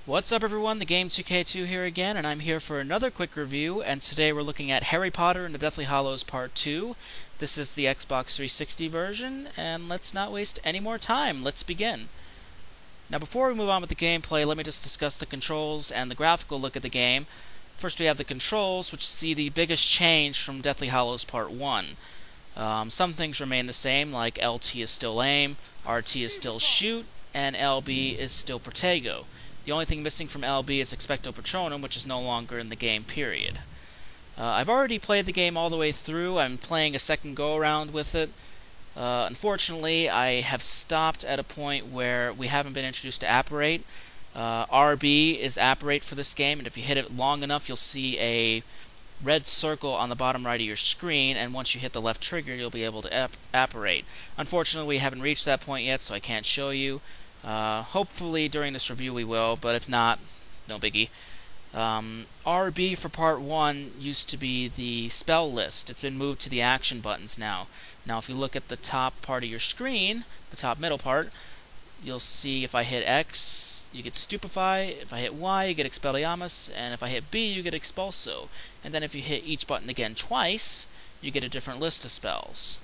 What's up everyone, the Game 2K2 here again, and I'm here for another quick review, and today we're looking at Harry Potter and the Deathly Hallows Part 2. This is the Xbox 360 version, and let's not waste any more time, let's begin. Now before we move on with the gameplay, let me just discuss the controls and the graphical look at the game. First we have the controls, which see the biggest change from Deathly Hallows Part 1. Some things remain the same, like LT is still aim, RT is still shoot, and LB is still protego. The only thing missing from LB is Expecto Patronum, which is no longer in the game, period. I've already played the game all the way through. I'm playing a second go-around with it. Unfortunately, I have stopped at a point where we haven't been introduced to Apparate. RB is Apparate for this game, and if you hit it long enough, you'll see a red circle on the bottom right of your screen, and once you hit the left trigger, you'll be able to apparate. Unfortunately, we haven't reached that point yet, so I can't show you. Hopefully during this review we will, but if not, no biggie. RB for Part 1 used to be the spell list. It's been moved to the action buttons now. Now if you look at the top part of your screen, the top middle part, you'll see if I hit X, you get Stupefy, if I hit Y, you get Expelliarmus, and if I hit B, you get Expulso. And then if you hit each button again twice, you get a different list of spells.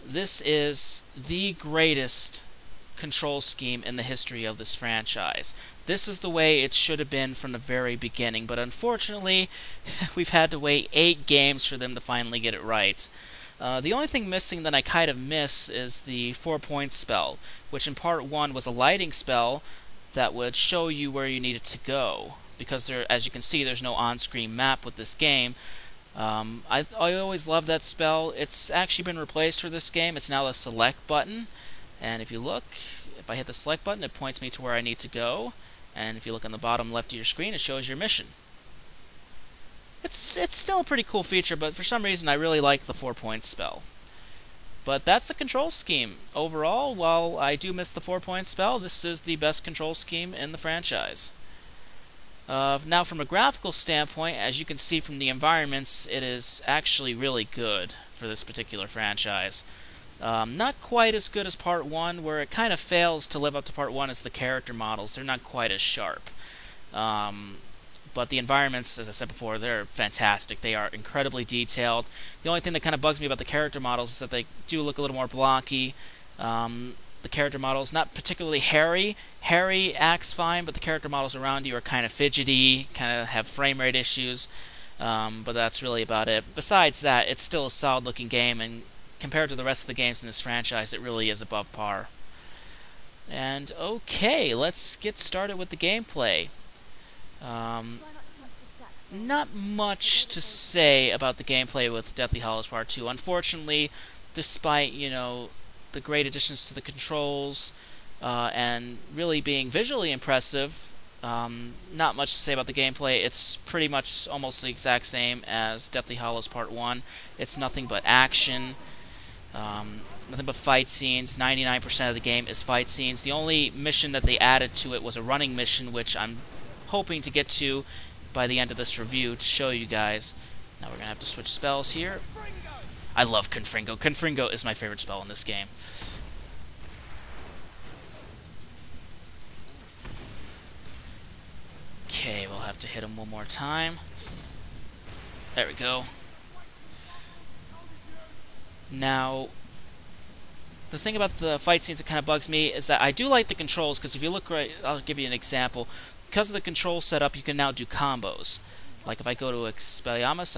This is the greatest control scheme in the history of this franchise. This is the way it should have been from the very beginning, but unfortunately, we've had to wait 8 games for them to finally get it right. The only thing missing that I kind of miss is the 4-point spell, which in Part 1 was a lighting spell that would show you where you needed to go, because there, as you can see, there's no on-screen map with this game. I always loved that spell. It's actually been replaced for this game. It's now the select button. And if you look, if I hit the select button, it points me to where I need to go. And if you look on the bottom left of your screen, it shows your mission. It's still a pretty cool feature, but for some reason I really like the 4-point spell. But that's the control scheme. Overall, while I do miss the 4-point spell, this is the best control scheme in the franchise. Now from a graphical standpoint, as you can see from the environments, it is actually really good for this particular franchise. Not quite as good as Part 1, where it kind of fails to live up to Part 1 as the character models. They're not quite as sharp. But the environments, as I said before, they're fantastic. They are incredibly detailed. The only thing that kind of bugs me about the character models is that they do look a little more blocky. The character models, not particularly Harry. Harry acts fine, but the character models around you are kind of fidgety, kind of have frame rate issues. But that's really about it. Besides that, it's still a solid-looking game, and compared to the rest of the games in this franchise, it really is above par. And okay, let's get started with the gameplay. Not much to say about the gameplay with Deathly Hallows Part 2. Unfortunately, despite, the great additions to the controls, and really being visually impressive, not much to say about the gameplay. It's pretty much almost the exact same as Deathly Hallows Part 1. It's nothing but action. Nothing but fight scenes. 99% of the game is fight scenes. The only mission that they added to it was a running mission, which I'm hoping to get to by the end of this review to show you guys. Now we're going to have to switch spells here. I love Confringo. Confringo is my favorite spell in this game. Okay, we'll have to hit him one more time. There we go. Now, the thing about the fight scenes that kind of bugs me is that I do like the controls, because if you look right, I'll give you an example. Because of the control setup, you can now do combos. Like if I go to Expelliarmus,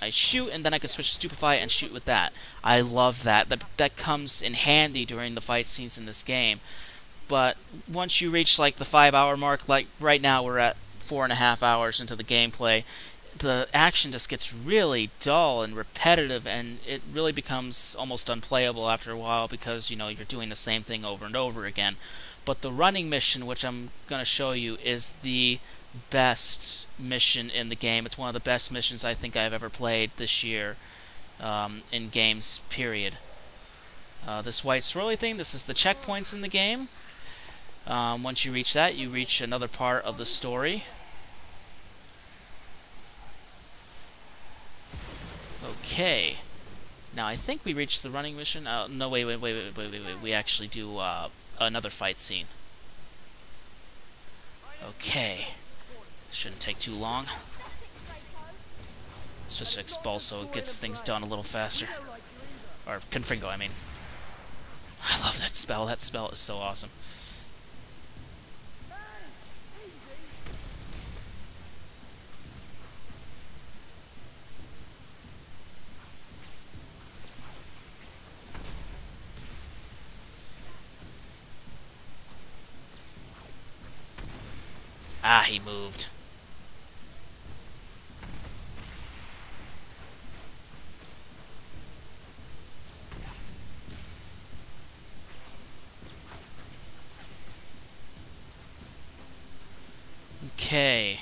I shoot, and then I can switch to Stupefy and shoot with that. I love that. That comes in handy during the fight scenes in this game. But once you reach like the 5-hour mark, like right now we're at 4.5 hours into the gameplay, the action just gets really dull and repetitive, and it really becomes almost unplayable after a while because, you're doing the same thing over and over again. But the running mission, which I'm going to show you, is the best mission in the game. It's one of the best missions I think I've ever played this year in games, period. This white swirly thing, this is the checkpoints in the game. Once you reach that, you reach another part of the story. Okay. Now I think we reached the running mission. No, wait. We actually do another fight scene. Okay. Shouldn't take too long. Let's just expulse so it gets things done a little faster. Or Confringo, I mean. I love that spell. That spell is so awesome. Ah, he moved. Okay.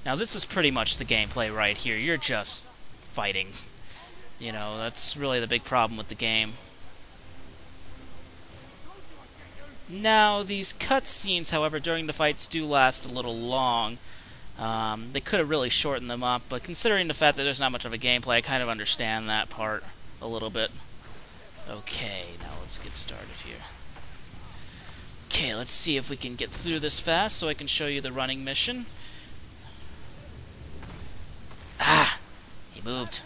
Now this is pretty much the gameplay right here. You're just fighting. You know, that's really the big problem with the game. Now, these cutscenes, however, during the fights do last a little long. They could have really shortened them up, but considering the fact that there's not much of a gameplay, I kind of understand that part a little bit. Okay, now let's get started here. Okay, let's see if we can get through this fast so I can show you the running mission. Ah! He moved.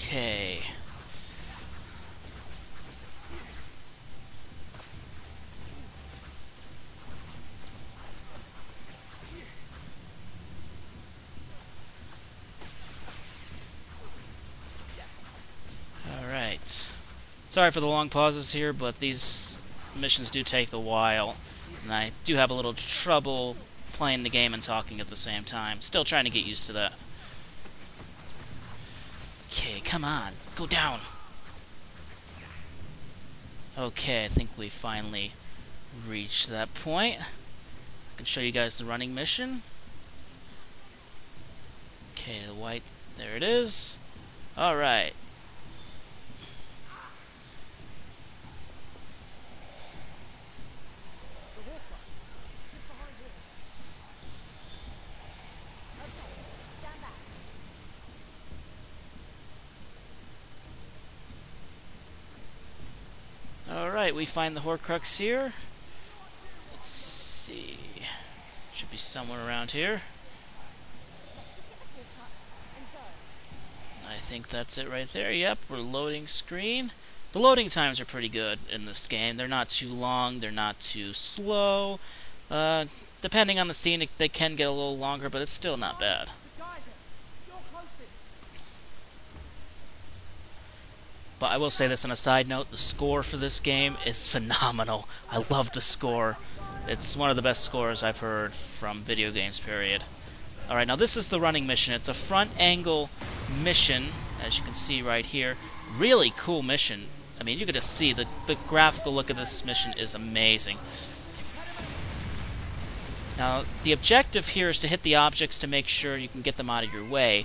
Okay. Alright. Sorry for the long pauses here, but these missions do take a while, and I do have a little trouble playing the game and talking at the same time. Still trying to get used to that. Okay, come on. Go down. Okay, I think we finally reached that point. I can show you guys the running mission. Okay, the white, there it is. Alright. Alright, we find the Horcrux here. Let's see. Should be somewhere around here. I think that's it right there. Yep, we're loading screen. The loading times are pretty good in this game. They're not too long, they're not too slow. Depending on the scene, they can get a little longer, but it's still not bad. But I will say this on a side note, the score for this game is phenomenal. I love the score. It's one of the best scores I've heard from video games, period. Alright, now this is the running mission. It's a front angle mission, as you can see right here. Really cool mission. I mean, you can just see the graphical look of this mission is amazing. Now, the objective here is to hit the objects to make sure you can get them out of your way.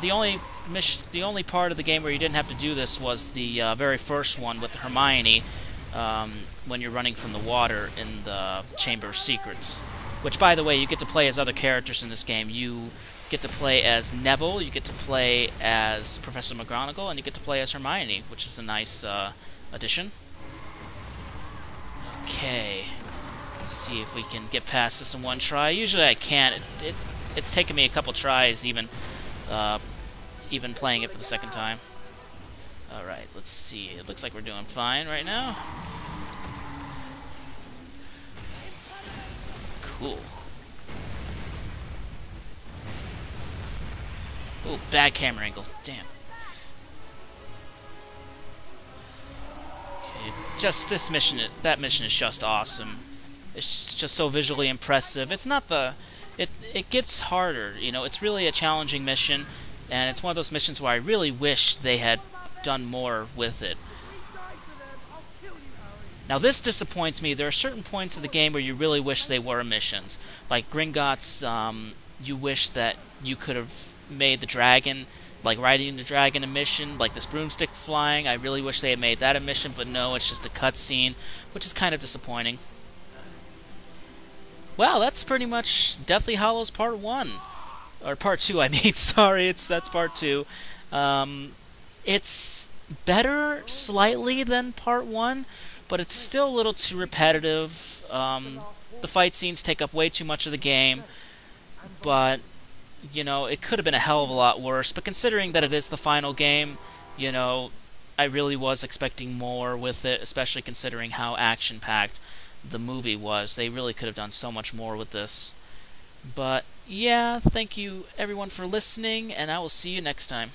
The only part of the game where you didn't have to do this was the very first one with Hermione, when you're running from the water in the Chamber of Secrets. Which, by the way, you get to play as other characters in this game. You get to play as Neville, you get to play as Professor McGonagall, and you get to play as Hermione, which is a nice addition. Okay. Let's see if we can get past this in one try. Usually I can't. It's taken me a couple tries, even playing it for the second time. Alright, let's see. It looks like we're doing fine right now. Cool. Oh, bad camera angle. Damn. Okay, just this mission, that mission is just awesome. It's just so visually impressive. It's not the... It gets harder, you know. It's really a challenging mission, and it's one of those missions where I really wish they had done more with it. Now this disappoints me. There are certain points of the game where you really wish they were missions. Like Gringotts, you wish that you could have made the dragon, like riding the dragon, a mission, like this broomstick flying. I really wish they had made that a mission, but no, it's just a cutscene, which is kind of disappointing. Well, that's pretty much Deathly Hallows Part 1. or part 2, I mean, sorry, that's part 2. It's better slightly than part 1, but it's still a little too repetitive. The fight scenes take up way too much of the game, but, it could have been a hell of a lot worse. But considering that it is the final game, I really was expecting more with it, especially considering how action-packed the movie was. They really could have done so much more with this. But, yeah, thank you everyone for listening, and I will see you next time.